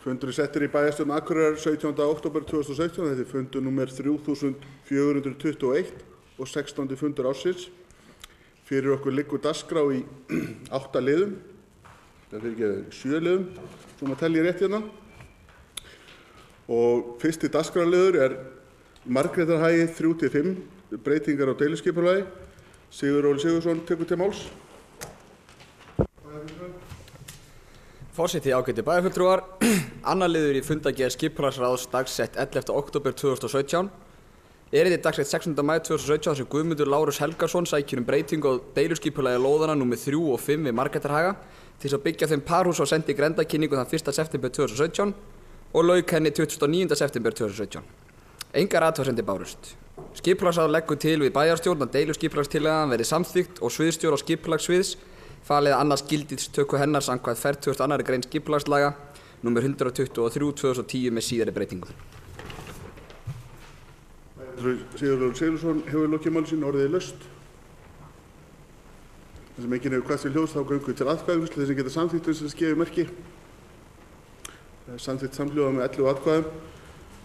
Fundur settur í bæjarstjórn Akureyrar 17. október 2017. Þetta fundur númer 3421 og 16. fundur ársins. Fyrir okkur liggur dagskrá í 8 liðum. Það fyrir ekki 7 liðum, svo maður telji rétt hérna. Og fyrsti dagskrárliður Margrétarhagi 3-5, breytingar á deiliskipulagi. Sigurður Óli Sigurðsson tekur til máls. Forseti, ágæti bæjarfulltrúar. Annar liður í fundargerð skipulagsráðs dagsett 11. október 2017. Erindi dagsett 16. maí 2017 sem Guðmundur Lárus Helgason sækir breytingu á deiluskipulagi lóðana númer 3 og 5 við Margrétarhaga til þess að byggja þeim parhús og sendi grenndarkynningu þann 1. september 2017 og lauk henni 29. september 2017. Engar athugasemdir bárust. Skipulagsráð leggur til við bæjarstjórn að deiluskipulagstillagan verði samþykkt og sviðsstjóra skipulagssviðs falið að annast gildistöku hennar samkvæmt 42. grein skipulagslaga nr. 123/2010 með síðari breytingum. Sigurður Sigurðsson hefur lokið máli sínu, orðið laust. Það sem enginn hefur kvætt til hljóðs þá göngum við til atkvæðagreiðslu. Þeir sem geta samþykkt þess að gefa merki. Samþykkt samhljóða með 11 atkvæðum.